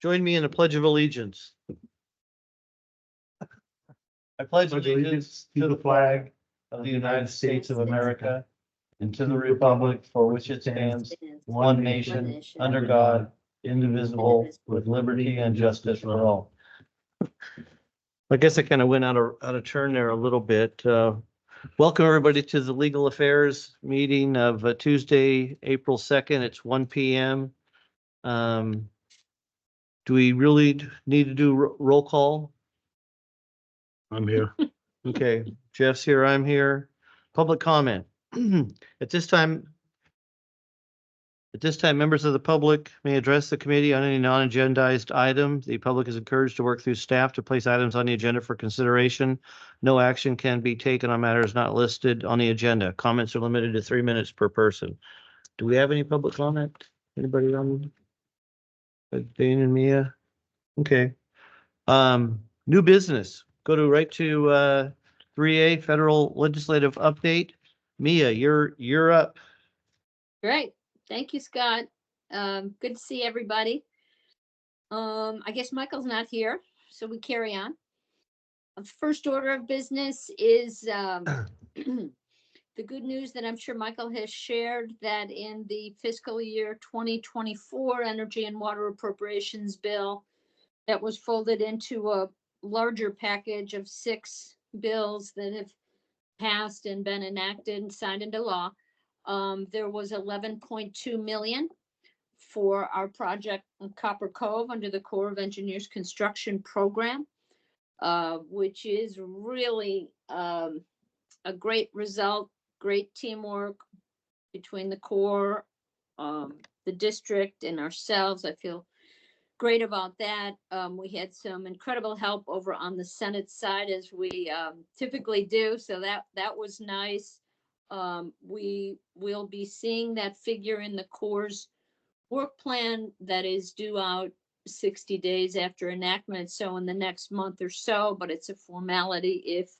join me in a pledge of allegiance. I pledge allegiance to the flag of the United States of America and to the republic for which it stands, one nation, under God, indivisible, with liberty and justice for all. I guess I kind of went out of turn there a little bit. Welcome everybody to the Legal Affairs meeting of Tuesday, April 2nd. It's 1 p.m. Do we really need to do roll call? I'm here. Okay, Jeff's here, I'm here. Public comment. At this time, members of the public may address the committee on any non-agendized item. The public is encouraged to work through staff to place items on the agenda for consideration. No action can be taken on matters not listed on the agenda. Comments are limited to 3 minutes per person. Do we have any public comment? Anybody on? Dane and Mia? Okay. New business. Go to right to 3A, federal legislative update. Mia, you're up. Great. Thank you, Scott. Good to see everybody. I guess Michael's not here, so we carry on. First order of business is the good news that I'm sure Michael has shared, that in the fiscal year 2024 Energy and Water Appropriations Bill that was folded into a larger package of 6 bills that have passed and been enacted and signed into law. There was 11.2 million for our project in Copper Cove under the Corps of Engineers construction program, which is really a great result, great teamwork between the Corps, the district, and ourselves. I feel great about that. We had some incredible help over on the Senate side, as we typically do, so that was nice. We will be seeing that figure in the Corps' work plan that is due out 60 days after enactment, so in the next month or so, but it's a formality if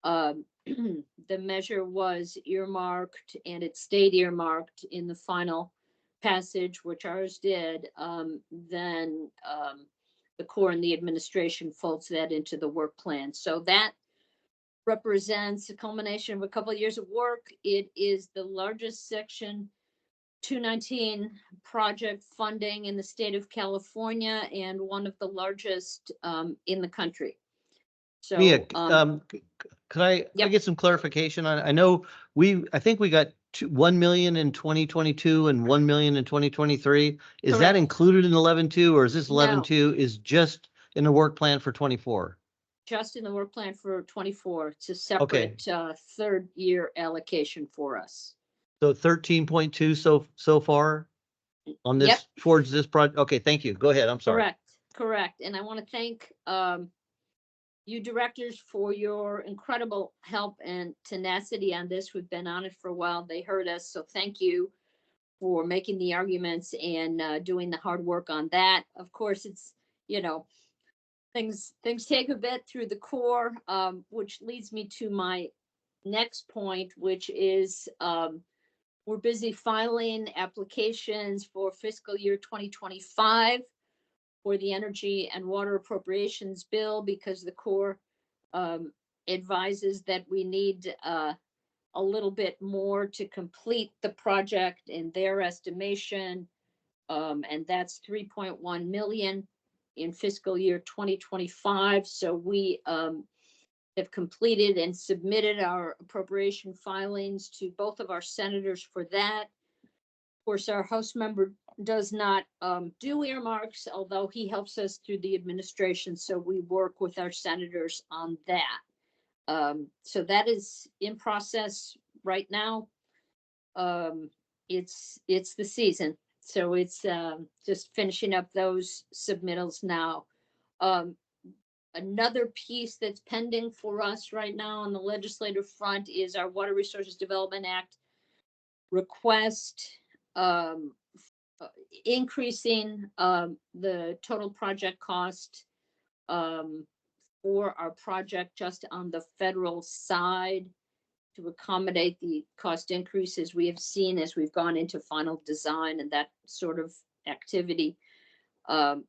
the measure was earmarked and it stayed earmarked in the final passage, which ours did, then the Corps and the administration folds that into the work plan. So that represents a culmination of a couple of years of work. It is the largest Section 219 project funding in the state of California and one of the largest in the country. So, Mia, could I get some clarification on it? I know I think we got 1 million in 2022 and 1 million in 2023. Is that Correct. included in 11.2, or is this No. 11.2 is just in the work plan for 24? Just in the work plan for 24. It's a separate third year allocation for us. So 13.2 so far on this. Yep. Towards this project. Okay, thank you. Go ahead. I'm sorry. Correct. And I want to thank you directors for your incredible help and tenacity on this. We've been on it for a while. They heard us. So thank you for making the arguments and doing the hard work on that. Of course, it's, things take a bit through the Corps, which leads me to my next point, which is we're busy filing applications for fiscal year 2025 for the Energy and Water Appropriations Bill, because the Corps advises that we need a little bit more to complete the project in their estimation, and that's 3.1 million in fiscal year 2025. So we have completed and submitted our appropriation filings to both of our senators for that. Of course, our House member does not do earmarks, although he helps us through the administration. So we work with our senators on that. So that is in process right now. It's the season. So it's just finishing up those submittals now. Another piece that's pending for us right now on the legislative front is our Water Resources Development Act request, increasing the total project cost for our project just on the federal side to accommodate the cost increases we have seen as we've gone into final design and that sort of activity.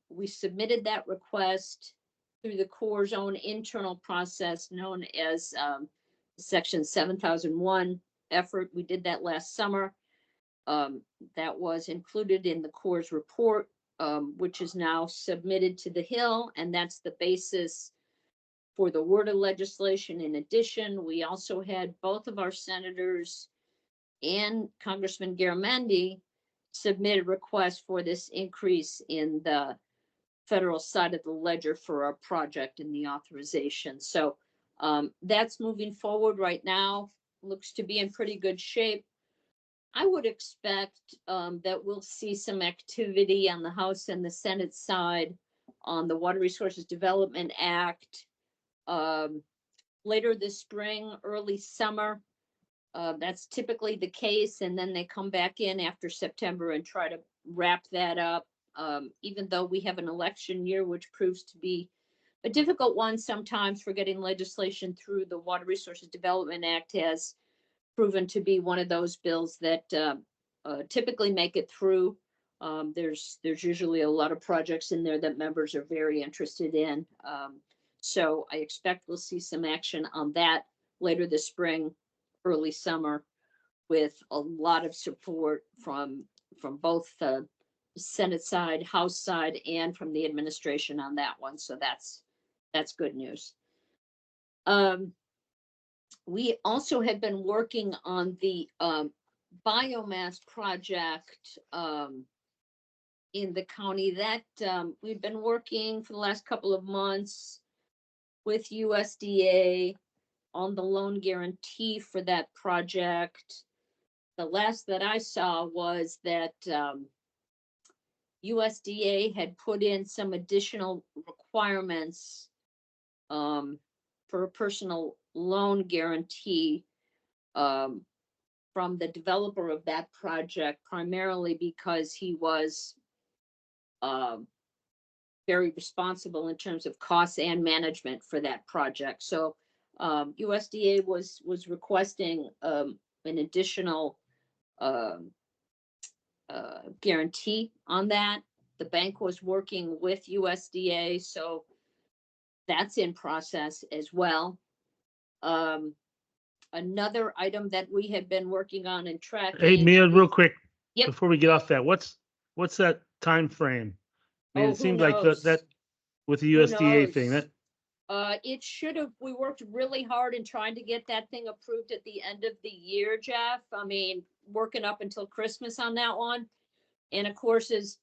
We submitted that request through the Corps' own internal process known as Section 7001 effort. We did that last summer. That was included in the Corps' report, which is now submitted to the Hill, and that's the basis for the word of legislation. In addition, we also had both of our senators and Congressman Garamendi submit a request for this increase in the federal side of the ledger for our project and the authorization. So that's moving forward right now. Looks to be in pretty good shape. I would expect that we'll see some activity on the House and the Senate side on the Water Resources Development Act later this spring, early summer. That's typically the case, and then they come back in after September and try to wrap that up. Even though we have an election year, which proves to be a difficult one sometimes for getting legislation through, the Water Resources Development Act has proven to be one of those bills that typically make it through. There's usually a lot of projects in there that members are very interested in. So I expect we'll see some action on that later this spring, early summer, with a lot of support from both the Senate side, House side, and from the administration on that one. So that's good news. We also have been working on the biomass project in the county that we've been working for the last couple of months with USDA on the loan guarantee for that project. The last that I saw was that USDA had put in some additional requirements for a personal loan guarantee from the developer of that project, primarily because he was very responsible in terms of costs and management for that project. So USDA was requesting an additional guarantee on that. The bank was working with USDA, so that's in process as well. Another item that we have been working on and tracking. Hey, Mia, real quick, Yep. before we get off that, what's that time frame? I mean, Oh, it who seems like knows? that with the Who USDA thing, knows? that It should have, we worked really hard in trying to get that thing approved at the end of the year, Jeff. I mean, working up until Christmas on that one. And of course, as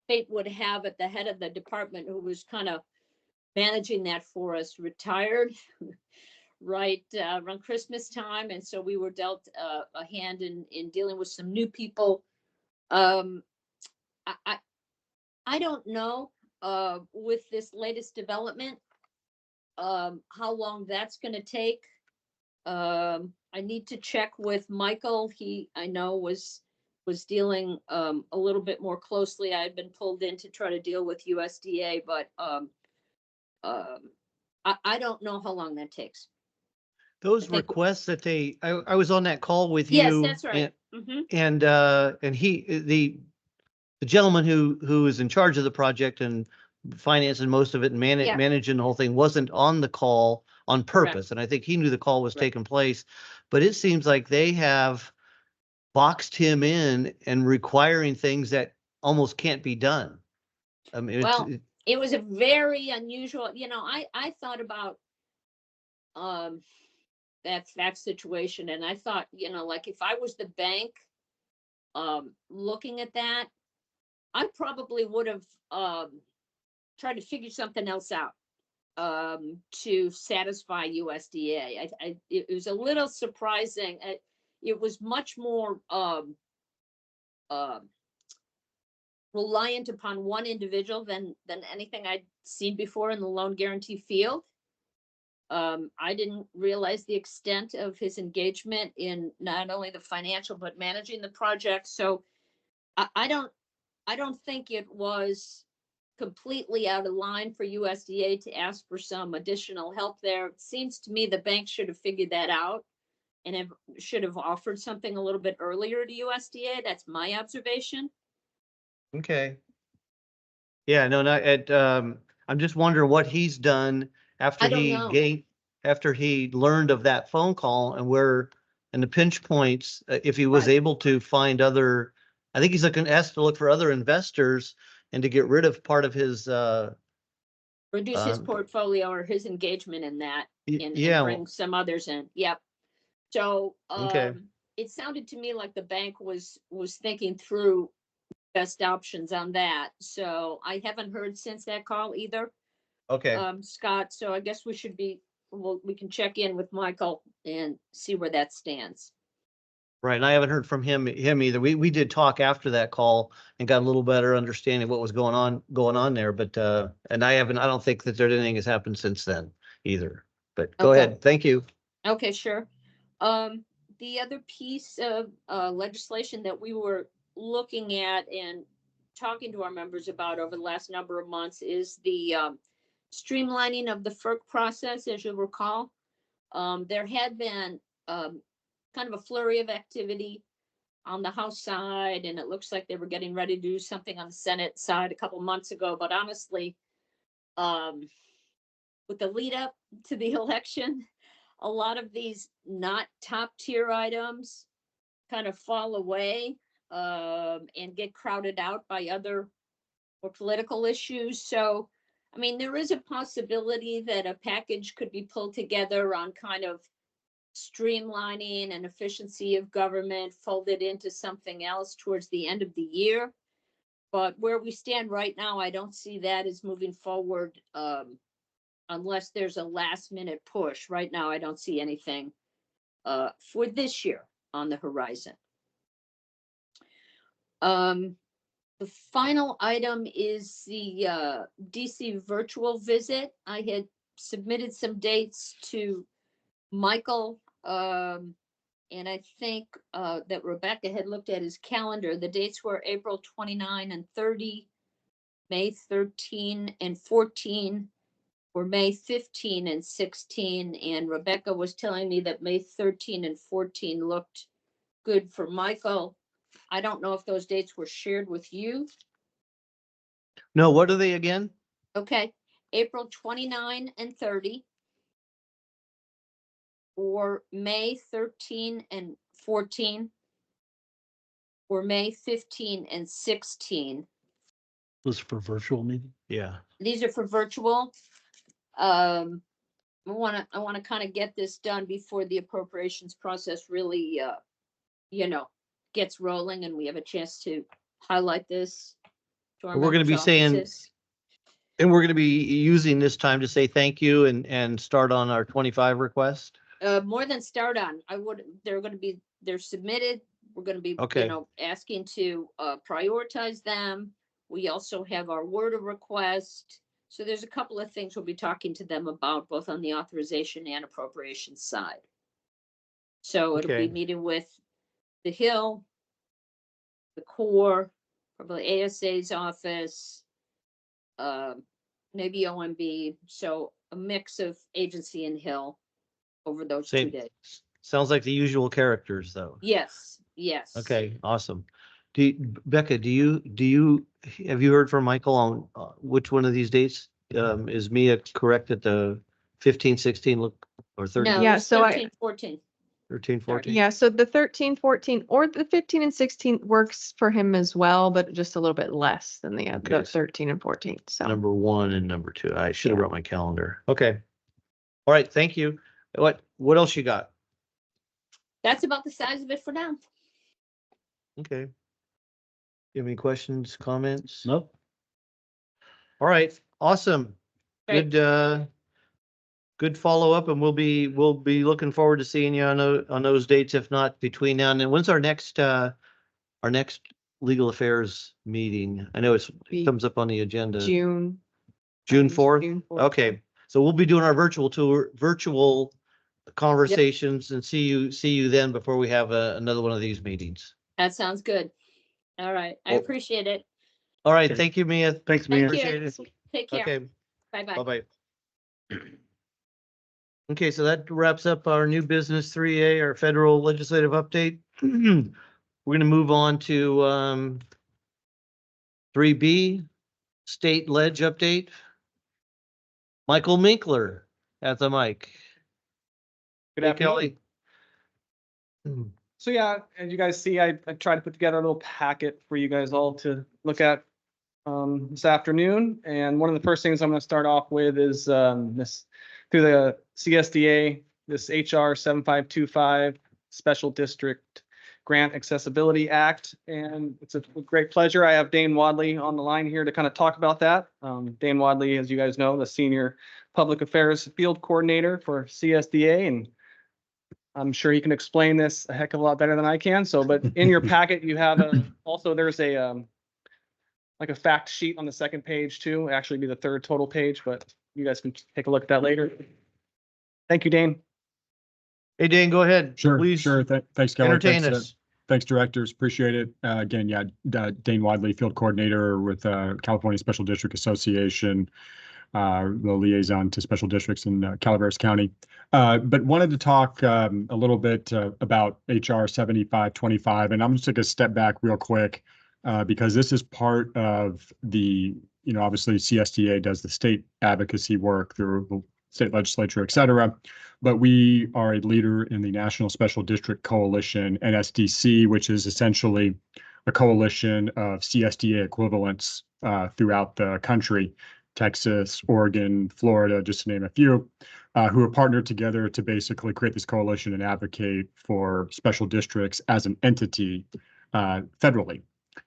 fate would have it, the head of the department who was kind of managing that for us retired right around Christmas time. And so we were dealt a hand in dealing with some new people. I don't know with this latest development how long that's going to take. I need to check with Michael. He, I know, was dealing a little bit more closely. I had been pulled in to try to deal with USDA, but I don't know how long that takes. Those I think- requests that I was on that call with Yes, you. that's right. And the gentleman who is in charge of the project and financing most of it and Yeah. managing the whole thing wasn't on the call on Correct. purpose. And I think he knew the call was Right. taking place, but it seems like they have boxed him in and requiring things that almost can't be done. I mean, Well, it was a very unusual, I thought about that situation, and I thought, like if I was the bank looking at that, I probably would have tried to figure something else out to satisfy USDA. It was a little surprising. It was much more reliant upon one individual than anything I'd seen before in the loan guarantee field. I didn't realize the extent of his engagement in not only the financial but managing the project. So I don't think it was completely out of line for USDA to ask for some additional help there. It seems to me the bank should have figured that out and should have offered something a little bit earlier to USDA. That's my observation. okay. Yeah, no, not at, I'm just wondering what he's done after I don't he know. gained, after he learned of that phone call and where, and the pinch points, if he was Right. able to find other, I think he's looking, asked to look for other investors and to get rid of part of his, Reduce his um, portfolio or his engagement in that and yeah, bring some others in. Yep. So, okay, it sounded to me like the bank was thinking through best options on that. So I haven't heard since that call either, okay. Scott. So I guess we can check in with Michael and see where that stands. Right, and I haven't heard from him either. We did talk after that call and got a little better understanding of what was going on there, but, and I don't think that there anything has happened since then either. But go Okay. ahead. Thank you. Okay, sure. The other piece of legislation that we were looking at and talking to our members about over the last number of months is the streamlining of the FERC process. As you'll recall, there had been kind of a flurry of activity on the House side, and it looks like they were getting ready to do something on the Senate side a couple months ago. But honestly, um, with the lead up to the election, a lot of these not top tier items kind of fall away and get crowded out by other more political issues. So, I mean, there is a possibility that a package could be pulled together on kind of streamlining and efficiency of government folded into something else towards the end of the year. But where we stand right now, I don't see that as moving forward unless there's a last minute push. Right now, I don't see anything for this year on the horizon. The final item is the DC virtual visit. I had submitted some dates to Michael, and I think that Rebecca had looked at his calendar. The dates were April 29 and 30, May 13 and 14, or May 15 and 16. And Rebecca was telling me that May 13 and 14 looked good for Michael. I don't know if those dates were shared with you. No, what are they again? Okay, April 29 and 30, or May 13 and 14, or May 15 and 16. Was for virtual meeting. Yeah. These are for virtual. I want to kind of get this done before the appropriations process really, gets rolling and we have a chance to highlight this to our We're gonna members' be saying, offices. and we're gonna be using this time to say thank you and start on our 25 request. More than start on, they're submitted. We're gonna be, Okay. asking to prioritize them. We also have our word of request. So there's a couple of things we'll be talking to them about, both on the authorization and appropriation side. So it'll be Okay. meeting with the Hill, the Corps, probably ASA's office, maybe OMB. So a mix of agency and Hill over those 2 Same. days. Sounds like the usual characters though. Yes, yes. Okay, awesome. Becca, have you heard from Michael on which one of these dates? Is Mia correct at the 15, 16 look or 13, No, Yeah, it's so 13, 14. 13, 14? Yeah, so the 13, 14, or the 15 and 16 works for him as well, but just a little bit less than the Okay, so 13 and 14. So Number 1 and number 2. I should have Yeah. brought my calendar. Okay. All right, thank you. What else you got? That's about the size of it for now. Okay. You have any questions, comments? Nope. All right, awesome. Great. Good follow-up, and we'll be looking forward to seeing you on those dates, if not between now and then. When's our next legal affairs meeting? I know it Be comes up on the agenda. June. June 4th? June 4th. Okay, so we'll be doing our virtual conversations and see you then before we have another one of these meetings. That sounds good. All right. I Oh. appreciate it. All right, Okay. thank you, Mia. Thanks, Thank Mia. you. Appreciate it. Take care. Okay, Bye-bye. bye-bye. Okay, so that wraps up our new business 3A, our federal legislative update. We're gonna move on to 3B, State ledge update. Michael Minkler at the mic. Good Hey, afternoon. Kelly. So yeah, as you guys see, I tried to put together a little packet for you guys all to look at this afternoon. And one of the first things I'm going to start off with is this through the CSDA, this HR 7525 Special District Grant Accessibility Act. And it's a great pleasure. I have Dane Wadley on the line here to kind of talk about that. Dane Wadley, as you guys know, the Senior Public Affairs Field Coordinator for CSDA, and I'm sure he can explain this a heck of a lot better than I can. So, but in your packet, you have also there's a like a fact sheet on the second page too. Actually, be the third total page, but you guys can take a look at that later. Thank you, Dane. Hey, Dane, go ahead. Sure, Please sure. Thanks, Kelly. entertain Thanks, us. thanks, directors. Appreciate it. Again, yeah, Dane Wadley, Field Coordinator with California Special District Association, the liaison to special districts in Calaveras County. But wanted to talk a little bit about HR 7525, and I'm just take a step back real quick because this is part of the, obviously CSDA does the state advocacy work through the state legislature, et cetera. But we are a leader in the National Special District Coalition, NSDC, which is essentially a coalition of CSDA equivalents throughout the country, Texas, Oregon, Florida, just to name a few, who are partnered together to basically create this coalition and advocate for special districts as an entity federally.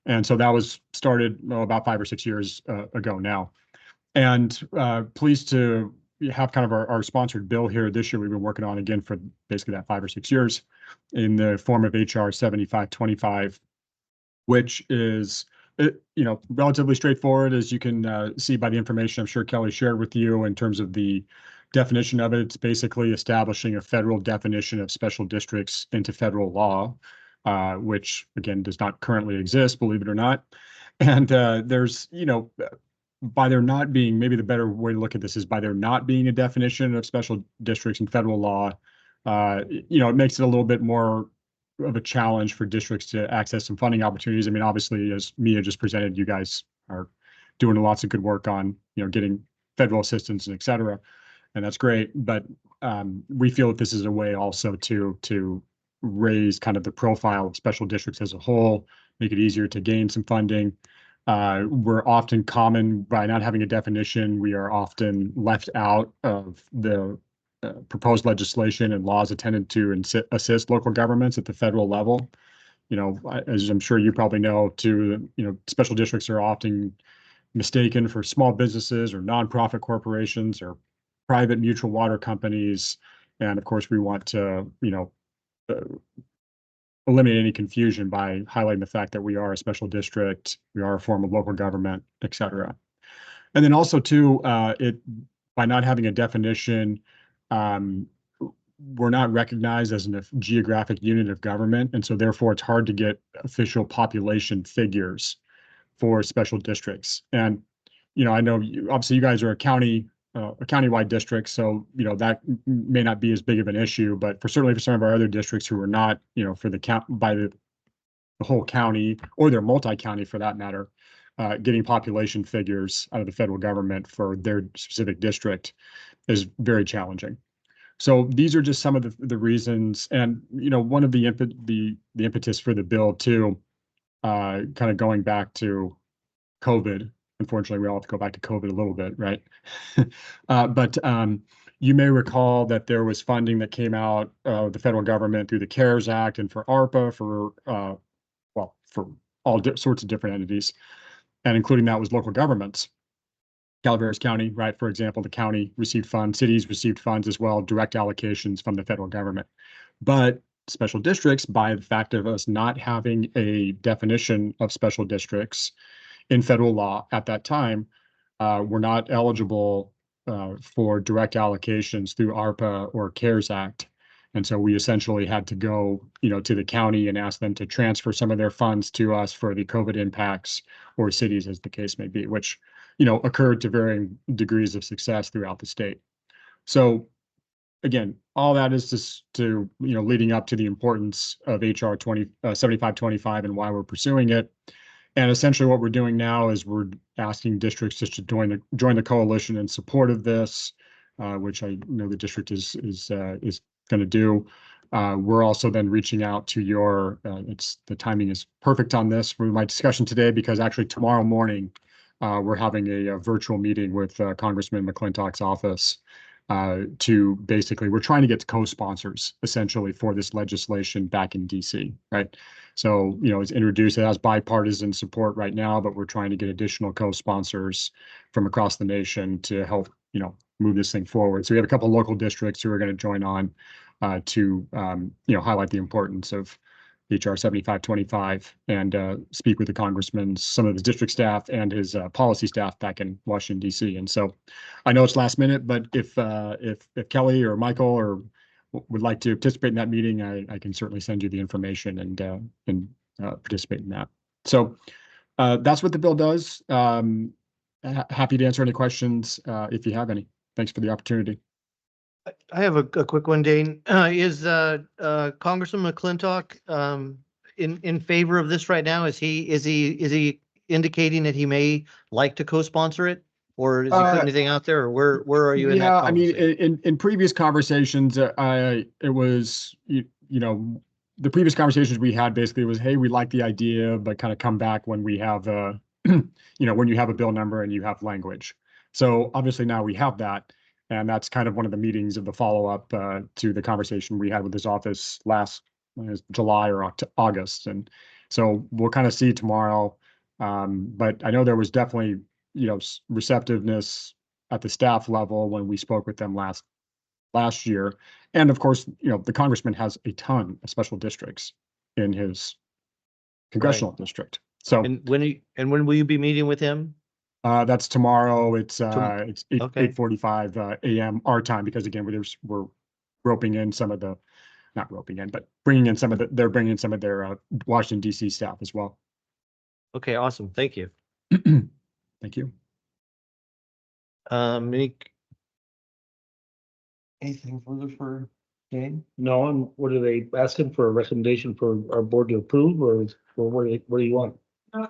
And so that was started about 5 or 6 years ago now. And pleased to have kind of our sponsored bill here this year we've been working on again for basically that 5 or 6 years in the form of HR 7525, which is relatively straightforward, as you can see by the information I'm sure Kelly shared with you in terms of the definition of it. It's basically establishing a federal definition of special districts into federal law, which again does not currently exist, believe it or not. And there's, by there not being, maybe the better way to look at this is by there not being a definition of special districts in federal law, it makes it a little bit more of a challenge for districts to access some funding opportunities. I mean, obviously, as Mia just presented, you guys are doing lots of good work on, getting federal assistance and et cetera. And that's great. But we feel that this is a way also to raise kind of the profile of special districts as a whole, make it easier to gain some funding. We're often common by not having a definition. We are often left out of the proposed legislation and laws intended to assist local governments at the federal level. As I'm sure you probably know too, special districts are often mistaken for small businesses or nonprofit corporations or private mutual water companies. And of course, we want to, eliminate any confusion by highlighting the fact that we are a special district, we are a form of local government, et cetera. And then also too, by not having a definition, we're not recognized as a geographic unit of government. And so therefore it's hard to get official population figures for special districts. And, I know obviously you guys are a countywide district, so, that may not be as big of an issue, but certainly for some of our other districts who are not, for the by the whole county or their multi-county for that matter, getting population figures out of the federal government for their specific district is very challenging. So these are just some of the reasons, and one of the impetus for the bill too, kind of going back to COVID. Unfortunately, we all have to go back to COVID a little bit, right? But you may recall that there was funding that came out of the federal government through the CARES Act and for ARPA for all sorts of different entities, and including that was local governments. Calaveras County, right? For example, the county received funds, cities received funds as well, direct allocations from the federal government. But special districts, by the fact of us not having a definition of special districts in federal law at that time, were not eligible for direct allocations through ARPA or CARES Act. And so we essentially had to go, to the county and ask them to transfer some of their funds to us for the COVID impacts, or cities as the case may be, which, occurred to varying degrees of success throughout the state. So again, all that is just to, leading up to the importance of HR 7525 and why we're pursuing it. And essentially what we're doing now is we're asking districts just to join the coalition in support of this, which I know the district is going to do. We're also then reaching out to your, the timing is perfect on this for my discussion today, because actually tomorrow morning, we're having a virtual meeting with Congressman McClintock's office to basically, we're trying to get co-sponsors essentially for this legislation back in DC, right? So, it's introduced, it has bipartisan support right now, but we're trying to get additional co-sponsors from across the nation to help, move this thing forward. So we have a couple of local districts who are going to join on to, highlight the importance of HR 7525 and speak with the congressman, some of his district staff and his policy staff back in Washington, DC. And so I know it's last minute, but if Kelly or Michael or would like to participate in that meeting, I can certainly send you the information and participate in that. So that's what the bill does. Happy to answer any questions if you have any. Thanks for the opportunity. I have a quick one, Dane. Is Congressman McClintock in favor of this right now? Is he indicating that he may like to co-sponsor it? Or is he putting anything out there, or where are you in that Yeah, I mean, conversation? in previous conversations, it was, the previous conversations we had basically was, hey, we like the idea, but kind of come back when we have, when you have a bill number and you have language. So obviously now we have that. And that's kind of one of the meetings of the follow-up to the conversation we had with his office last July or August. And so we'll kind of see tomorrow. But I know there was definitely, receptiveness at the staff level when we spoke with them last year. And of course, the congressman has a ton of special districts in his congressional district. So And when will you be meeting with him? that's tomorrow. It's Okay. 8:45 a.m. our time, because again, we're roping in some of the, not roping in, but bringing in some of they're bringing in some of their Washington DC staff as well. Okay, awesome. Thank you. Thank you. Anything further for Dane? No, and what are they asking for, a recommendation for our board to approve, or what do you want? I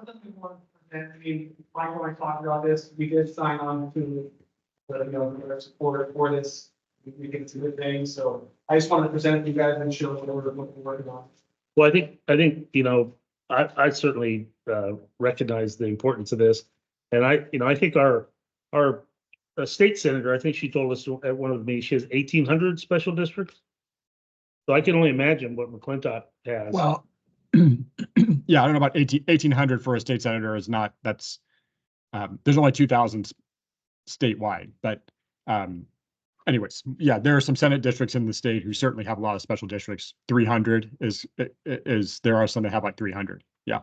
mean, Michael and I talked about this, we did sign on to, their support for this. We think it's a good thing, so I just wanted to present it to you guys and show what we're working on. Well, I think, I certainly recognize the importance of this. And I think our state senator, I think she told us at one of the meetings, she has 1,800 special districts. So I can only imagine what McClintock has. Well, yeah, I don't know about 1,800 for a state senator is not, that's, there's only 2,000 statewide, but anyways, yeah, there are some Senate districts in the state who certainly have a lot of special districts. 300 is there are some that have like 300. Yeah.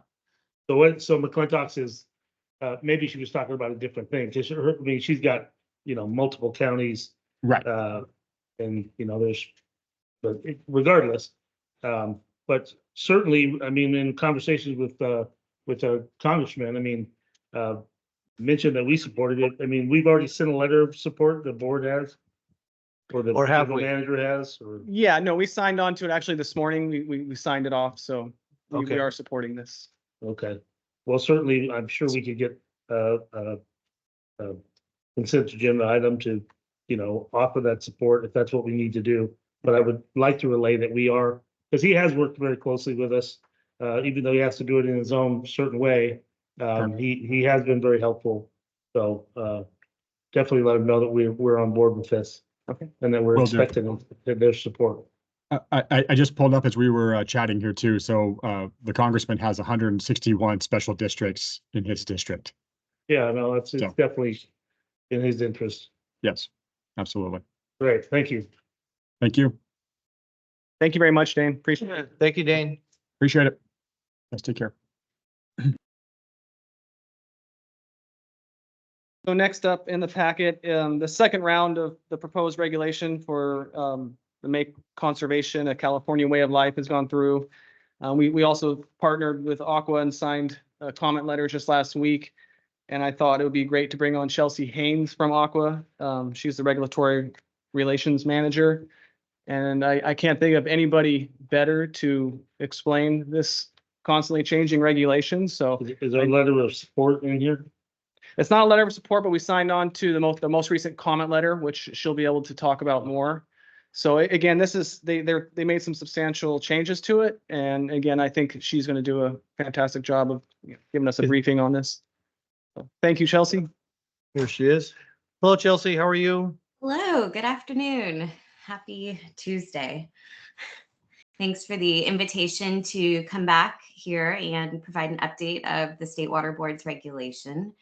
So McClintock's is, maybe she was talking about a different thing. Just she's got, multiple counties. Right. And, but regardless, but certainly, in conversations with a congressman, mentioned that we supported it. We've already sent a letter of support, the board has. Or have the we? manager has, or. Yeah, no, we signed on to it actually this morning. We signed it off, so we Okay. are supporting this. Okay, well, certainly, I'm sure we could get a consent agenda item to, offer that support if that's what we need to do. But I would like to relay that we are, because he has worked very closely with us, even though he has to do it in his own certain way. He has been very helpful. So definitely let him know that we're on board with this. Okay. And that we're Will do. expecting their support. I just pulled up as we were chatting here too. So the congressman has 161 special districts in his district. Yeah, no, it's So. definitely in his interest. Yes, absolutely. Great, thank you. Thank you. Thank you very much, Dane. Appreciate it. Thank you, Dane. Appreciate it. Let's take care. So next up in the packet, the second round of the proposed regulation for the Make Conservation a California Way of Life has gone through. We also partnered with Aqua and signed a comment letter just last week. And I thought it would be great to bring on Chelsea Haynes from Aqua. She's the regulatory relations manager. And I can't think of anybody better to explain this constantly changing regulations. So Is there a letter of support in here? it's not a letter of support, but we signed on to the most recent comment letter, which she'll be able to talk about more. So again, this is, they made some substantial changes to it. And again, I think she's going to do a fantastic job of giving us a briefing on this. So, thank you, Chelsea. Here she is. Hello, Chelsea. How are you? Hello, good afternoon. Happy Tuesday. Thanks for the invitation to come back here and provide an update of the State Water Board's regulation.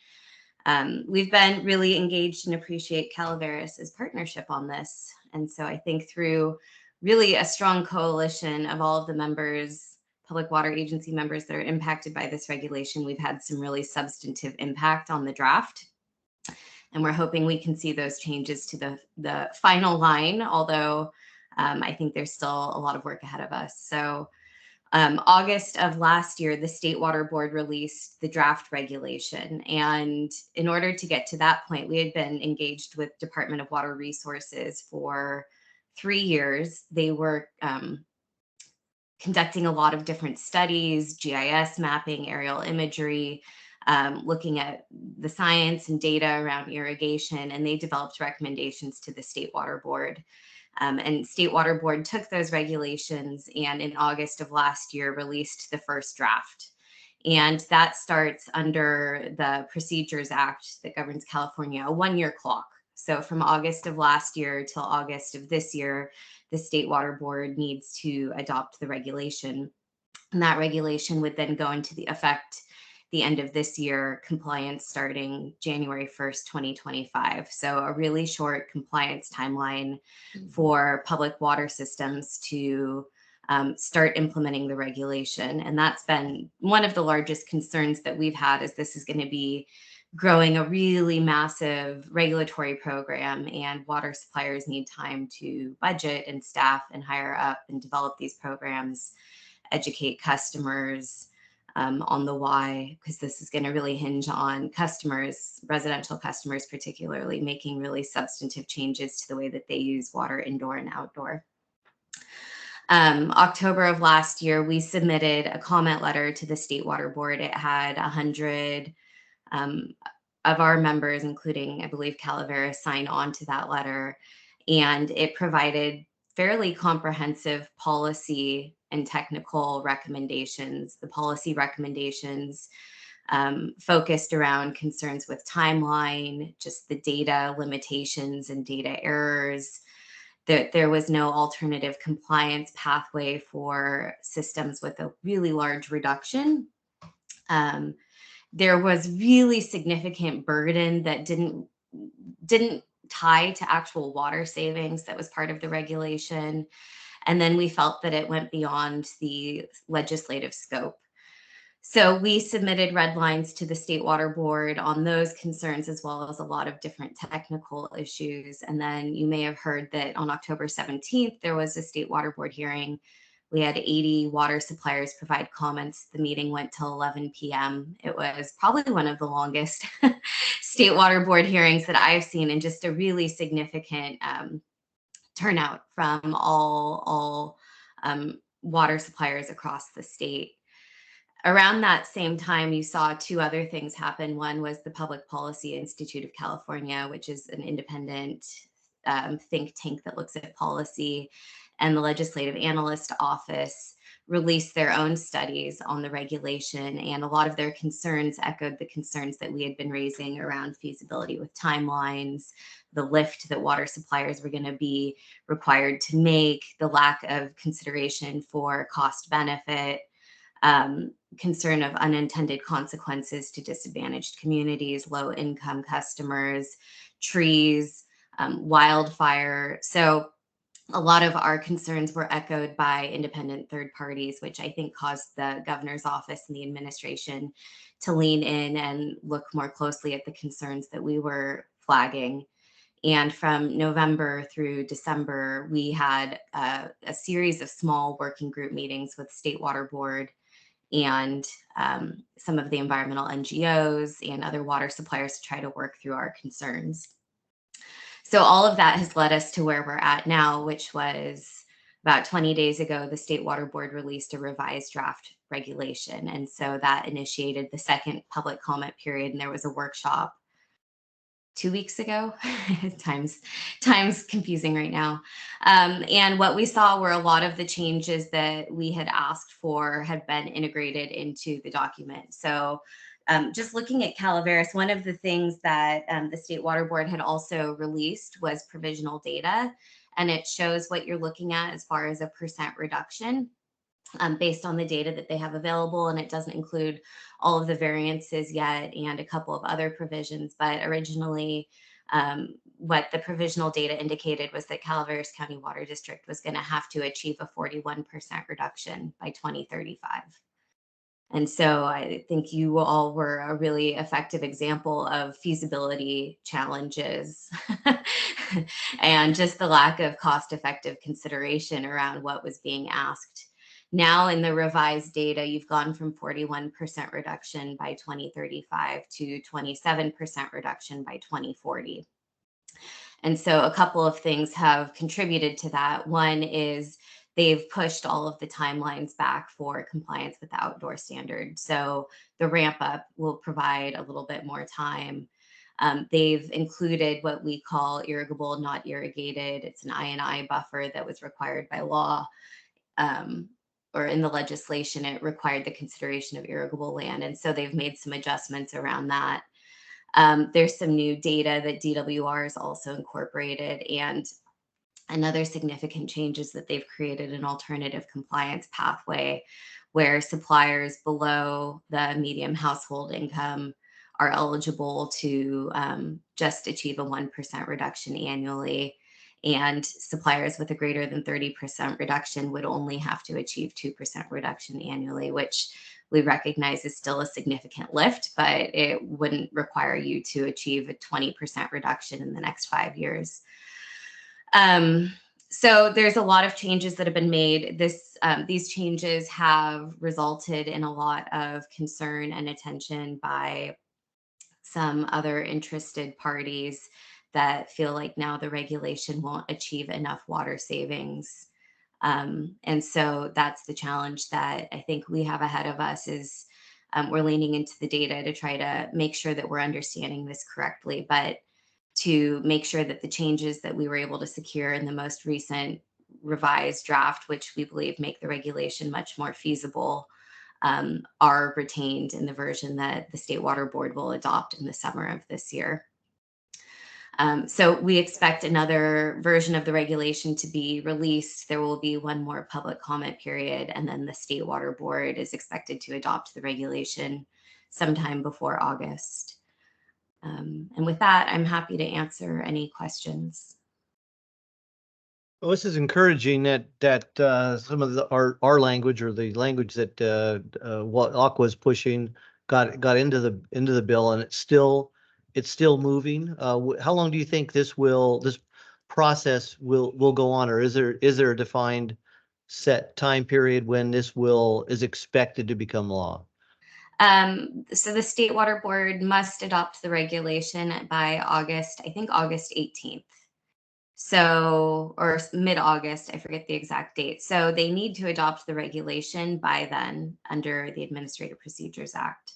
We've been really engaged and appreciate Calaveras' partnership on this. And so I think through really a strong coalition of all of the members, public water agency members that are impacted by this regulation, we've had some really substantive impact on the draft. And we're hoping we can see those changes to the final line, although I think there's still a lot of work ahead of us. So August of last year, the State Water Board released the draft regulation. And in order to get to that point, we had been engaged with Department of Water Resources for 3 years. They were conducting a lot of different studies, GIS mapping, aerial imagery, looking at the science and data around irrigation, and they developed recommendations to the State Water Board. And State Water Board took those regulations and in August of last year released the first draft. And that starts under the Procedures Act that governs California, a 1-year clock. So from August of last year till August of this year, the State Water Board needs to adopt the regulation. And that regulation would then go into the effect the end of this year, compliance starting January 1st, 2025. So a really short compliance timeline for public water systems to start implementing the regulation. And that's been one of the largest concerns that we've had, is this is going to be growing a really massive regulatory program, and water suppliers need time to budget and staff and hire up and develop these programs, educate customers on the why, because this is going to really hinge on customers, residential customers particularly, making really substantive changes to the way that they use water indoor and outdoor. October of last year, we submitted a comment letter to the State Water Board. It had 100 of our members, including, I believe, Calaveras, sign on to that letter. And it provided fairly comprehensive policy and technical recommendations. The policy recommendations focused around concerns with timeline, just the data limitations and data errors, that there was no alternative compliance pathway for systems with a really large reduction. There was really significant burden that didn't tie to actual water savings that was part of the regulation. And then we felt that it went beyond the legislative scope. So we submitted red lines to the State Water Board on those concerns, as well as a lot of different technical issues. And then you may have heard that on October 17th, there was a State Water Board hearing. We had 80 water suppliers provide comments. The meeting went till 11 p.m. It was probably one of the longest State Water Board hearings that I've seen, and just a really significant turnout from all water suppliers across the state. Around that same time, you saw 2 other things happen. One was the Public Policy Institute of California, which is an independent think tank that looks at policy, and the Legislative Analyst Office released their own studies on the regulation, and a lot of their concerns echoed the concerns that we had been raising around feasibility with timelines, the lift that water suppliers were going to be required to make, the lack of consideration for cost benefit, concern of unintended consequences to disadvantaged communities, low income customers, trees, wildfire. So a lot of our concerns were echoed by independent third parties, which I think caused the governor's office and the administration to lean in and look more closely at the concerns that we were flagging. And from November through December, we had a series of small working group meetings with State Water Board and some of the environmental NGOs and other water suppliers to try to work through our concerns. So all of that has led us to where we're at now, which was about 20 days ago, the State Water Board released a revised draft regulation. And so that initiated the second public comment period, and there was a workshop 2 weeks ago. time's confusing right now. And what we saw were a lot of the changes that we had asked for had been integrated into the document. So just looking at Calaveras, one of the things that the State Water Board had also released was provisional data, and it shows what you're looking at as far as a % reduction based on the data that they have available, and it doesn't include all of the variances yet and a couple of other provisions. But originally, what the provisional data indicated was that Calaveras County Water District was going to have to achieve a 41% reduction by 2035. And so I think you all were a really effective example of feasibility challenges and just the lack of cost-effective consideration around what was being asked. Now in the revised data, you've gone from 41% reduction by 2035 to 27% reduction by 2040. And so a couple of things have contributed to that. One is they've pushed all of the timelines back for compliance with the outdoor standard. So the ramp up will provide a little bit more time. They've included what we call irrigable, not irrigated. It's an I&I buffer that was required by law. Or in the legislation, it required the consideration of irrigable land. And so they've made some adjustments around that. There's some new data that DWR has also incorporated, and another significant change is that they've created an alternative compliance pathway where suppliers below the medium household income are eligible to just achieve a 1% reduction annually. And suppliers with a greater than 30% reduction would only have to achieve 2% reduction annually, which we recognize is still a significant lift, but it wouldn't require you to achieve a 20% reduction in the next 5 years. So there's a lot of changes that have been made. These changes have resulted in a lot of concern and attention by some other interested parties that feel like now the regulation won't achieve enough water savings. And so that's the challenge that I think we have ahead of us is we're leaning into the data to try to make sure that we're understanding this correctly, but to make sure that the changes that we were able to secure in the most recent revised draft, which we believe make the regulation much more feasible, are retained in the version that the State Water Board will adopt in the summer of this year. So we expect another version of the regulation to be released. There will be one more public comment period, and then the State Water Board is expected to adopt the regulation sometime before August. And with that, I'm happy to answer any questions. Well, this is encouraging that some of our language or the language that what Aqua is pushing got into the bill, and it's still moving. How long do you think this process will go on, or is there a defined set time period when this is expected to become law? So the State Water Board must adopt the regulation by August, I think August 18th. So, or mid-August, I forget the exact date. So they need to adopt the regulation by then under the Administrative Procedures Act.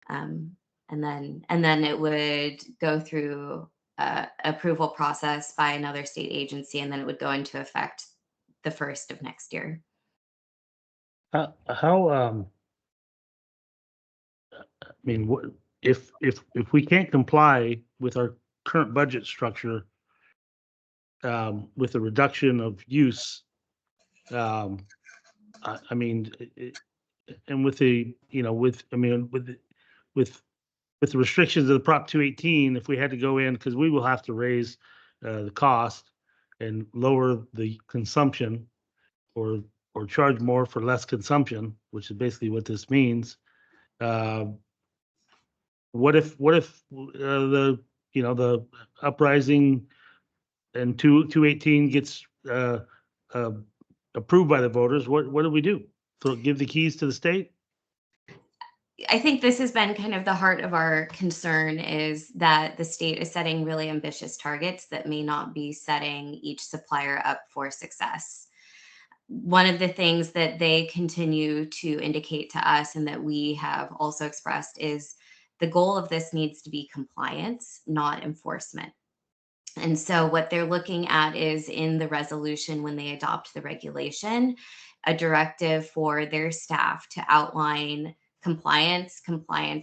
And then it would go through approval process by another state agency, and then it would go into effect the 1st of next year. I mean, what if we can't comply with our current budget structure, with the reduction of use, I mean, and with the, with the restrictions of the Prop 218, if we had to go in, because we will have to raise the cost and lower the consumption, or charge more for less consumption, which is basically what this means. What if the uprising and 218 gets approved by the voters? What do we do? So give the keys to the state? I think this has been kind of the heart of our concern, is that the state is setting really ambitious targets that may not be setting each supplier up for success. one of the things that they continue to indicate to us and that we have also expressed is the goal of this needs to be compliance, not enforcement. And so what they're looking at is in the resolution when they adopt the regulation, a directive for their staff to outline compliance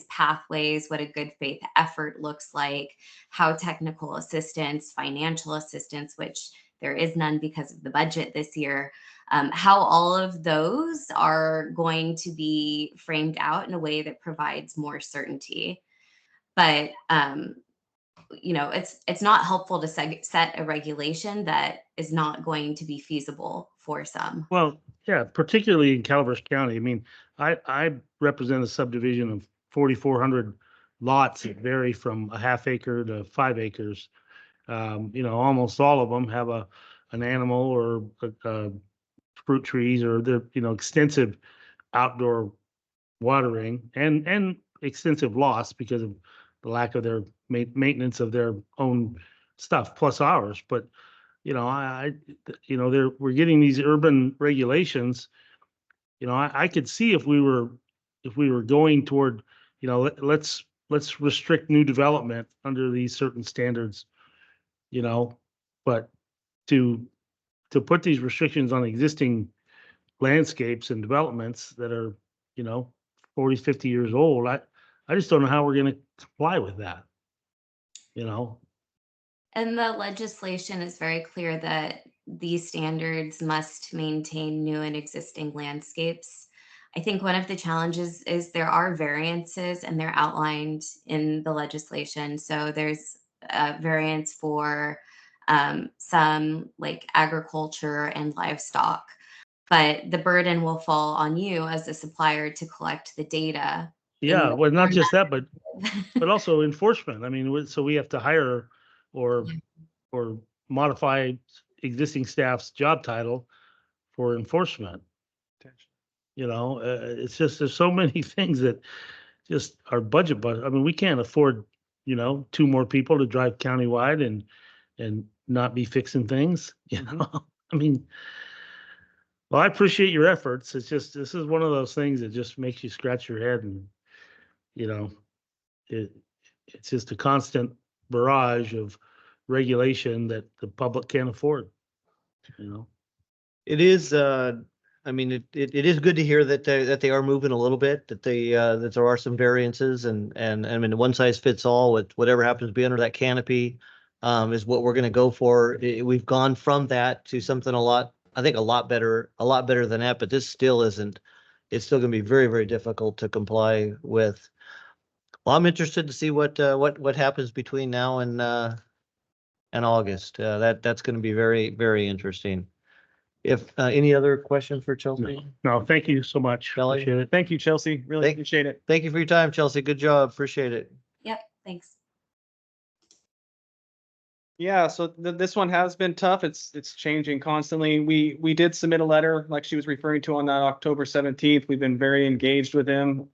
pathways, what a good faith effort looks like, how technical assistance, financial assistance, which there is none because of the budget this year, how all of those are going to be framed out in a way that provides more certainty. But it's not helpful to set a regulation that is not going to be feasible for some. Well, yeah, particularly in Calaveras County. I mean, I represent a subdivision of 4,400 lots that vary from a half acre to 5 acres. Almost all of them have an animal or fruit trees or extensive outdoor watering and extensive loss because of the lack of their maintenance of their own stuff plus ours. But we're getting these urban regulations. I could see if we were going toward, let's restrict new development under these certain standards, but to put these restrictions on existing landscapes and developments that are, 40, 50 years old, I just don't know how we're going to comply with that. And the legislation is very clear that these standards must maintain new and existing landscapes. I think one of the challenges is there are variances and they're outlined in the legislation. So there's a variance for some like agriculture and livestock, but the burden will fall on you as the supplier to collect the data. Yeah, well, not just that, but also enforcement. I mean, so we have to hire or modify existing staff's job title for enforcement. It's just, there's so many things that just our budget. I mean, we can't afford, 2 more people to drive countywide and not be fixing things, I mean, well, I appreciate your efforts. It's just, this is one of those things that just makes you scratch your head and, it's just a constant barrage of regulation that the public can't afford, It is, I mean, it is good to hear that they are moving a little bit, that there are some variances and I mean, one size fits all with whatever happens to be under that canopy is what we're going to go for. We've gone from that to something a lot better than that, but this still isn't. It's still going to be very, very difficult to comply with. Well, I'm interested to see what happens between now and August. That's going to be very, very interesting. If any other questions for Chelsea? No, thank you so much. Shelley? Appreciate it. Thank you, Chelsea. Really appreciate it. Thank you for your time, Chelsea. Good job. Appreciate it. Yep, thanks. Yeah, so this one has been tough. It's changing constantly. We did submit a letter like she was referring to on that October 17th. We've been very engaged with him.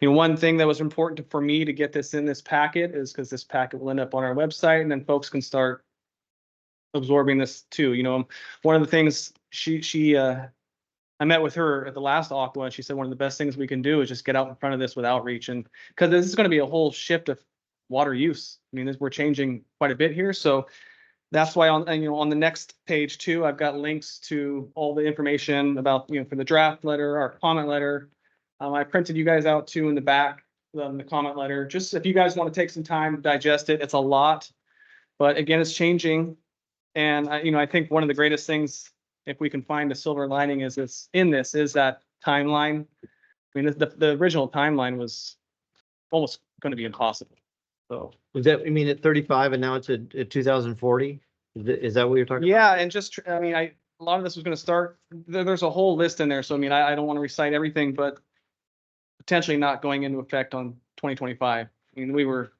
One thing that was important for me to get this in this packet is because this packet will end up on our website and then folks can start absorbing this too. One of the things I met with her at the last Aqua and she said one of the best things we can do is just get out in front of this with outreach, and because this is going to be a whole shift of water use. I mean, we're changing quite a bit here. So that's why on the next page too, I've got links to all the information about, for the draft letter, our comment letter. I printed you guys out too in the back, the comment letter, just if you guys want to take some time to digest it. It's a lot, but again, it's changing. And I think one of the greatest things, if we can find a silver lining, is that timeline. I mean, the original timeline was almost going to be impossible. So is that, I mean, at 35 and now it's at 2040? Is that what you're talking about? Yeah, and just, a lot of this was going to start, there's a whole list in there. So, I don't want to recite everything, but potentially not going into effect on 2025. I mean, we were.